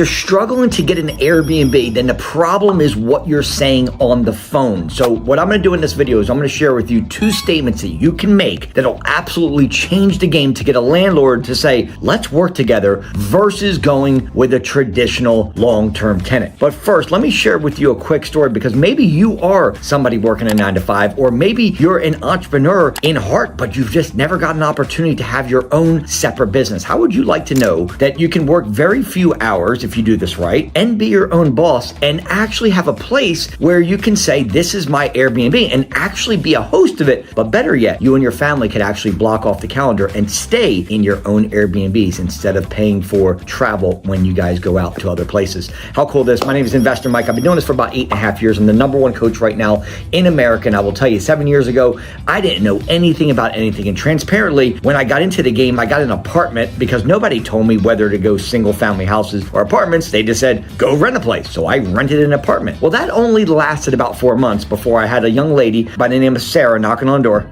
you're struggling to get an Airbnb, then the problem is what you're saying on the phone. So what I'm gonna do in this video is I'm gonna share with you 2 statements that you can make that'll absolutely change the game to get a landlord to say, let's work together, versus going with a traditional long-term tenant. But first, let me share with you a quick story, because maybe you are somebody working a 9-to-5, or maybe you're an entrepreneur in heart, but you've just never got an opportunity to have your own separate business. How would you like to know that you can work very few hours if you do this right, and be your own boss, and actually have a place where you can say, this is my Airbnb, and actually be a host of it? But better yet, you and your family could actually block off the calendar and stay in your own Airbnbs instead of paying for travel when you guys go out to other places. How cool is this? My name is Investor Mike. I've been doing this for about 8.5 years. I'm the #1 coach right now in America. And I will tell you, 7 years ago, I didn't know anything about anything. And transparently, when I got into the game, I got an apartment because nobody told me whether to go single family houses or apartments. They just said, go rent a place. So I rented an apartment. Well, that only lasted about 4 months before I had a young lady by the name of Sarah knocking on the door.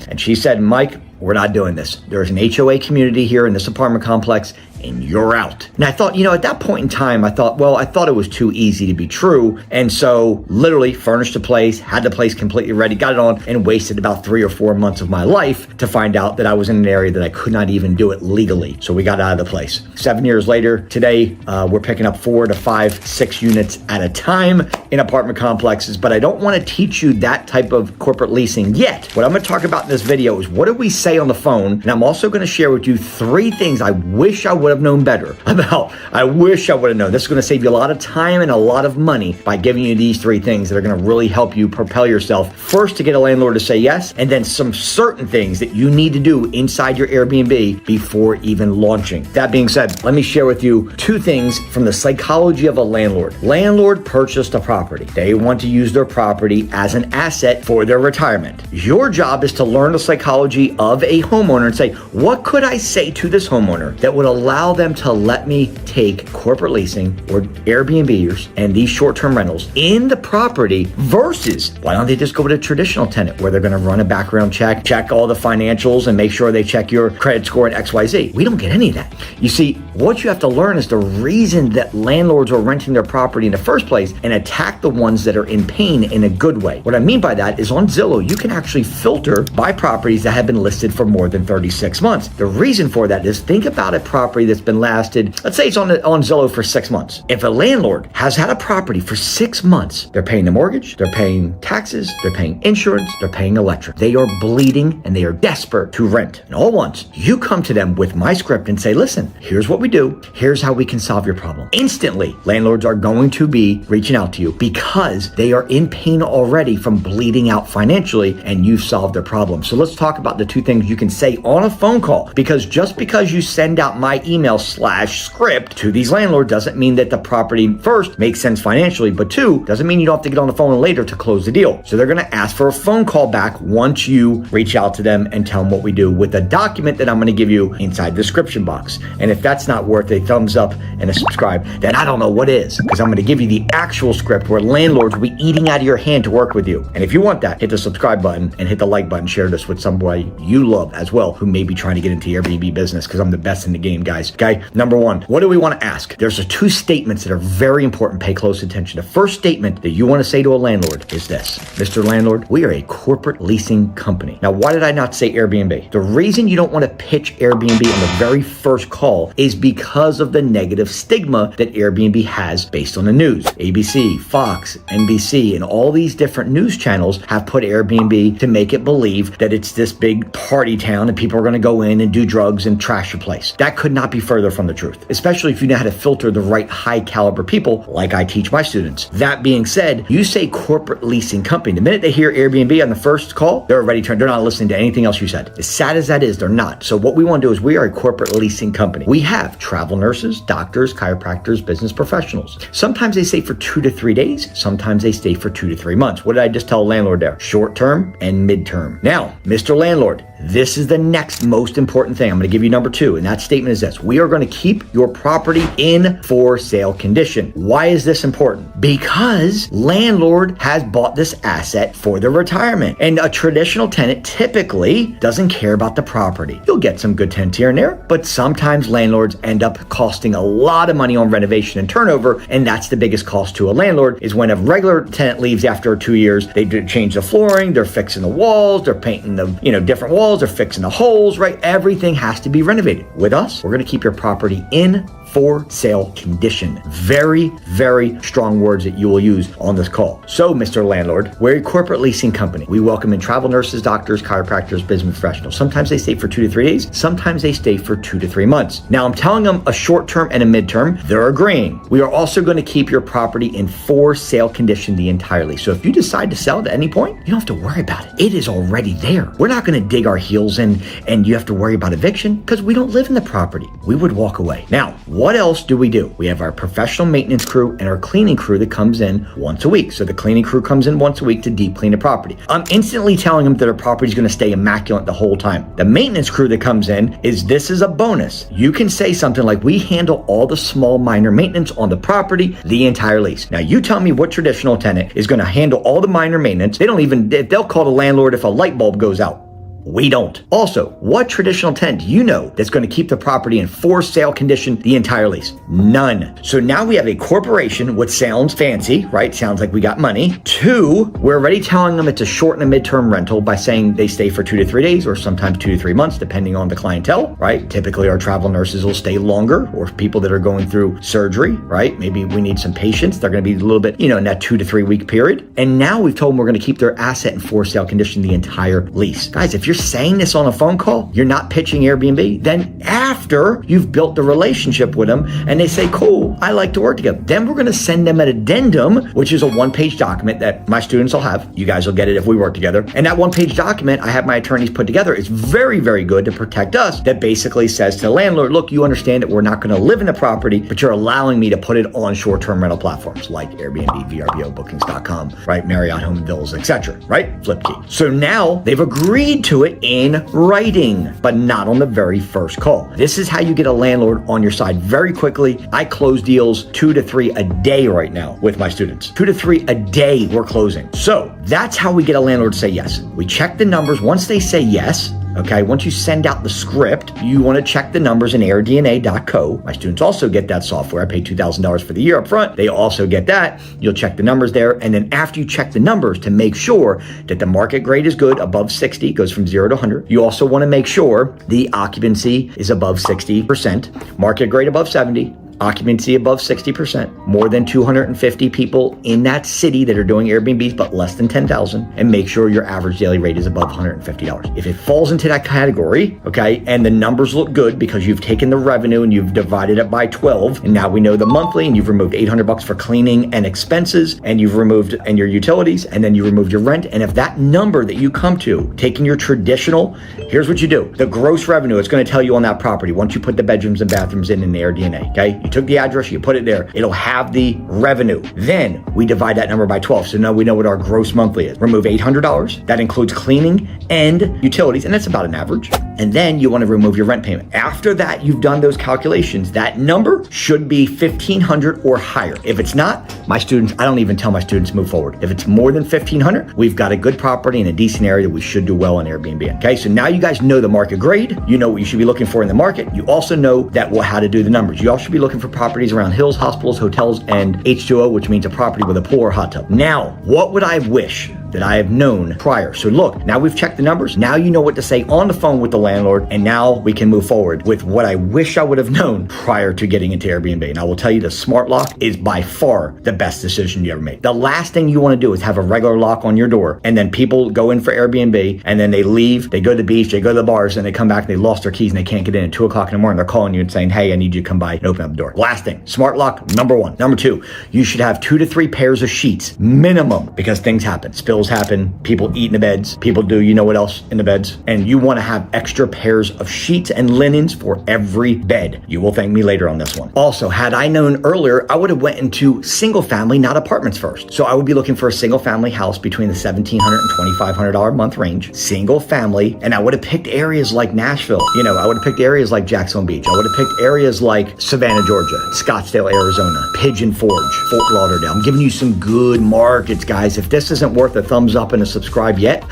And she said, Mike, we're not doing this. There's an HOA community here in this apartment complex, and you're out. And I thought, at that point in time, I thought it was too easy to be true. And so literally furnished the place, had the place completely ready, got it on, and wasted about 3 or 4 months of my life to find out that I was in an area that I could not even do it legally. So we got out of the place. 7 years later, today, we're picking up 4 to 5, 6 units at a time in apartment complexes. But I don't want to teach you that type of corporate leasing yet. What I'm going to talk about in this video is, what do we say on the phone? And I'm also going to share with you 3 things I wish I would have known better about. I wish I would have known. This is going to save you a lot of time and a lot of money by giving you these 3 things that are going to really help you propel yourself first to get a landlord to say yes, and then some certain things that you need to do inside your Airbnb before even launching. That being said, let me share with you 2 things from the psychology of a landlord. Landlord purchased a property. They want to use their property as an asset for their retirement. Your job is to learn the psychology of a homeowner and say, what could I say to this homeowner that would allow them to let me take corporate leasing or Airbnbers and these short-term rentals in the property, versus why don't they just go with a traditional tenant where they're going to run a background check all the financials, and make sure they check your credit score and XYZ. We don't get any of that. You see, what you have to learn is the reason that landlords are renting their property in the first place, and attack the ones that are in pain in a good way. What I mean by that is, on Zillow, you can actually filter by properties that have been listed for more than 36 months. The reason for that is, think about a property that's been lasted, let's say it's on Zillow for 6 months. If a landlord has had a property for 6 months, they're paying the mortgage, they're paying taxes, they're paying insurance, they're paying electric. They are bleeding and they are desperate to rent. And all at once, you come to them with my script and say, listen, here's what we do. Here's how we can solve your problem. Instantly, landlords are going to be reaching out to you because they are in pain already from bleeding out financially, and you've solved their problem. So let's talk about the 2 things you can say on a phone call, because just because you send out my email/script to these landlords doesn't mean that the property, first, makes sense financially, but 2, doesn't mean you don't have to get on the phone later to close the deal. So they're going to ask for a phone call back once you reach out to them and tell them what we do, with a document that I'm going to give you inside the description box. And if that's not worth a thumbs up and a subscribe, then I don't know what is, because I'm going to give you the actual script where landlords will be eating out of your hand to work with you. And if you want that, hit the subscribe button and hit the like button. Share this with somebody you love as well, who may be trying to get into Airbnb business, because I'm the best in the game, guys. Okay, number 1, what do we want to ask? There's 2 statements that are very important. Pay close attention. The first statement that you want to say to a landlord is this: Mr. Landlord, we are a corporate leasing company. Now, why did I not say Airbnb? The reason you don't want to pitch Airbnb on the very first call is because of the negative stigma that Airbnb has based on the news. ABC, Fox, NBC, and all these different news channels have put Airbnb to make it believe that it's this big party town and people are going to go in and do drugs and trash your place. That could not be further from the truth, especially if you know how to filter the right high caliber people, like I teach my students. That being said, you say corporate leasing company. The minute they hear Airbnb on the first call, they're already turned. They're not listening to anything else you said. As sad as that is, they're not. So what we want to do is, we are a corporate leasing company. We have travel nurses, doctors, chiropractors, business professionals. Sometimes they stay for 2 to 3 days. Sometimes they stay for 2 to 3 months. What did I just tell a landlord there? Short term and midterm. Now, Mr. Landlord, this is the next most important thing. I'm going to give you number 2, and that statement is this: we are going to keep your property in for sale condition. Why is this important? Because landlord has bought this asset for their retirement, and a traditional tenant typically doesn't care about the property. You'll get some good tenants here and there, but sometimes landlords end up costing a lot of money on renovation and turnover, and that's the biggest cost to a landlord, is when a regular tenant leaves after 2 years, they change the flooring, they're fixing the walls, they're painting the different walls, they're fixing the holes, right? Everything has to be renovated. With us, we're going to keep your property in for sale condition. Very, very strong words that you will use on this call. So, Mr. Landlord, we're a corporate leasing company. We welcome in travel nurses, doctors, chiropractors, business professionals. Sometimes they stay for 2 to 3 days. Sometimes they stay for 2 to 3 months. Now, I'm telling them a short term and a midterm. They're agreeing. We are also going to keep your property in for sale condition the entire lease. So if you decide to sell at any point, you don't have to worry about it. It is already there. We're not going to dig our heels in and you have to worry about eviction because we don't live in the property. We would walk away. Now, what else do? We have our professional maintenance crew and our cleaning crew that comes in once a week. So the cleaning crew comes in once a week to deep clean the property. I'm instantly telling them that our property is going to stay immaculate the whole time. The maintenance crew that comes in this is a bonus. You can say something like, we handle all the small minor maintenance on the property the entire lease. Now you tell me what traditional tenant is going to handle all the minor maintenance. They'll call the landlord if a light bulb goes out. We don't. Also, what traditional tenant do you know that's going to keep the property in for sale condition the entire lease? None. So now we have a corporation, which sounds fancy, right? Sounds like we got money. 2, we're already telling them it's a short and a midterm rental by saying they stay for 2 to 3 days or sometimes 2 to 3 months, depending on the clientele, right? Typically, our travel nurses will stay longer, or people that are going through surgery, right? Maybe we need some patients. They're going to be a little bit, in that 2 to 3 week period. And now we've told them we're going to keep their asset in for sale condition the entire lease. Guys, if you're saying this on a phone call, you're not pitching Airbnb, then after you've built the relationship with them and they say, cool, I like to work together, then we're going to send them an addendum, which is a 1-page document that my students will have. You guys will get it if we work together. And that 1-page document I have my attorneys put together. It's very, very good to protect us. That basically says to the landlord, look, you understand that we're not going to live in the property, but you're allowing me to put it on short-term rental platforms like Airbnb, vrbo, bookings.com, right? Marriott Home Villas, etc., right? Flipkey. So now they've agreed to it in writing, but not on the very first call. This is how you get a landlord on your side very quickly. I close deals 2 to 3 a day right now with my students. 2 to 3 a day we're closing. So that's how we get a landlord to say yes. We check the numbers. Once they say yes, okay, once you send out the script, you want to check the numbers in airdna.co. My students also get that software. I pay $2,000 for the year up front. They also get that. You'll check the numbers there. And then after you check the numbers to make sure that the market grade is good, above 60, goes from 0 to 100. You also want to make sure the occupancy is above 60%, market grade above 70, occupancy above 60%, more than 250 people in that city that are doing Airbnbs, but less than 10,000, and make sure your average daily rate is above $150. If it falls into that category, okay, and the numbers look good because you've taken the revenue and you've divided it by 12, and now we know the monthly, and you've removed $800 for cleaning and expenses, and you've removed and your utilities, and then you removed your rent, and if that number that you come to, taking your traditional, here's what you do. The gross revenue, it's going to tell you on that property once you put the bedrooms and bathrooms in the AirDNA, okay? You took the address, you put it there, it'll have the revenue. Then we divide that number by 12. So now we know what our gross monthly is. Remove $800. That includes cleaning and utilities, and that's about an average. And then you want to remove your rent payment. After that, you've done those calculations. That number should be $1,500 or higher. If it's not, my students, I don't even tell my students move forward. If it's more than $1,500, we've got a good property in a decent area that we should do well on Airbnb. Okay, so now you guys know the market grade. You know what you should be looking for in the market. You also know that how to do the numbers. You also should be looking for properties around hills, hospitals, hotels, and H2O, which means a property with a pool or hot tub. Now, what would I wish that I have known prior? So look, now we've checked the numbers. Now you know what to say on the phone with the landlord, and now we can move forward with what I wish I would have known prior to getting into Airbnb. And I will tell you, the smart lock is by far the best decision you ever made. The last thing you want to do is have a regular lock on your door, and then people go in for Airbnb, and then they leave, they go to the beach, they go to the bars, and they come back and they lost their keys and they can't get in at 2 o'clock in the morning. They're calling you and saying, hey, I need you to come by and open up the door. Last thing, smart lock, number one. Number two, you should have 2 to 3 pairs of sheets minimum, because things happen. Spills spills happen, people eat in the beds, people do you know what else in the beds, and you want to have extra pairs of sheets and linens for every bed. You will thank me later on this one. Also, had I known earlier, I would have went into single family, not apartments first. So I would be looking for a single family house between the $1,700 and $2,500 a month range, single family, and I would have picked areas like Nashville. You know, I would have picked areas like Jackson Beach. I would have picked areas like Savannah, Georgia, Scottsdale, Arizona, Pigeon Forge, Fort Lauderdale. I'm giving you some good markets, guys. If this isn't worth a thumbs up and a subscribe yet,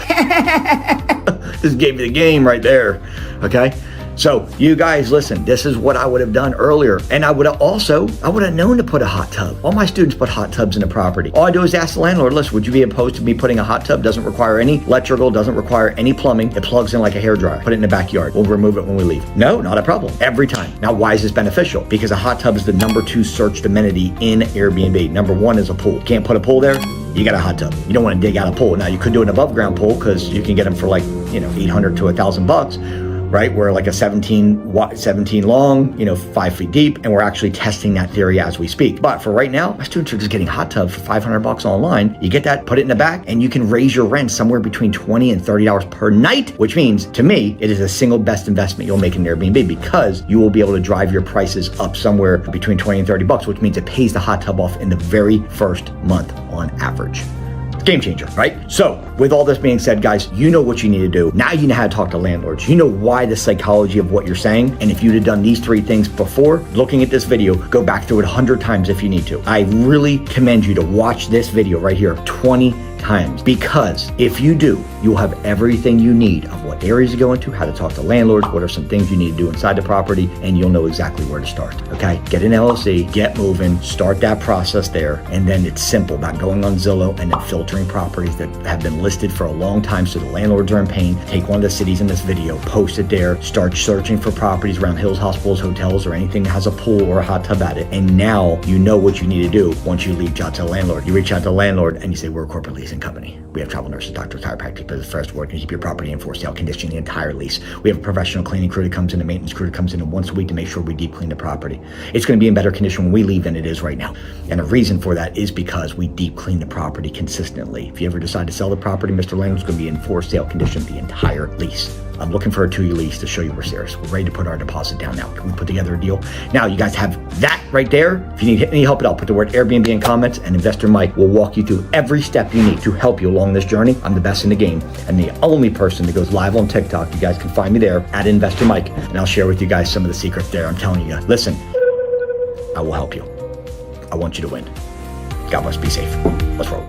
this gave me the game right there, okay? So you guys, listen, this is what I would have done earlier. And I would have known to put a hot tub. All my students put hot tubs in the property. All I do is ask the landlord, listen, would you be opposed to me putting a hot tub? Doesn't require any electrical, doesn't require any plumbing. It plugs in like a hairdryer. Put it in the backyard. We'll remove it when we leave. No, not a problem. Every time. Now, why is this beneficial? Because a hot tub is the number 2 searched amenity in Airbnb. Number 1 is a pool. Can't put a pool there? You got a hot tub. You don't want to dig out a pool. Now, you could do an above ground pool because you can get them for like, $800 to $1,000. Right? We're like a 17 long, 5 feet deep, and we're actually testing that theory as we speak. But for right now, my students are just getting hot tubs for $500 online. You get that, put it in the back, and you can raise your rent somewhere between $20 and $30 per night, which means to me, it is the single best investment you'll make in Airbnb because you will be able to drive your prices up somewhere between $20 and $30, which means it pays the hot tub off in the very first month on average. Game changer, right? So with all this being said, guys, you know what you need to do. Now you know how to talk to landlords. You know why the psychology of what you're saying. And if you'd have done these 3 things before looking at this video, go back through it 100 times if you need to. I really commend you to watch this video right here 20 times, because if you do, you'll have everything you need of what areas to go into, how to talk to landlords, what are some things you need to do inside the property, and you'll know exactly where to start, okay? Get an LLC, get moving, start that process there, and then it's simple about going on Zillow and then filtering properties that have been listed for a long time so the landlords are in pain. Take one of the cities in this video, post it there, start searching for properties around hills, hospitals, hotels, or anything that has a pool or a hot tub at it, and now you know what you need to do once you reach out to the landlord. You reach out to the landlord and you say, we're a corporate leasing company. We have travel nurses, doctors, chiropractors, business first work, and keep your property in for sale condition the entire lease. We have a professional cleaning crew that comes in, a maintenance crew that comes in once a week to make sure we deep clean the property. It's going to be in better condition when we leave than it is right now. And the reason for that is because we deep clean the property consistently. If you ever decide to sell the property, Mr. Landlord's going to be in for sale condition the entire lease. I'm looking for a 2-year lease to show you we're serious. We're ready to put our deposit down now. Can we put together a deal? Now you guys have that right there. If you need any help at all, put the word Airbnb in comments and Investor Mike will walk you through every step you need to help you along this journey. I'm the best in the game and the only person that goes live on TikTok. You guys can find me there at Investor Mike and I'll share with you guys some of the secrets there. I'm telling you guys, listen, I will help you. I want you to win. God bless, be safe. Let's roll.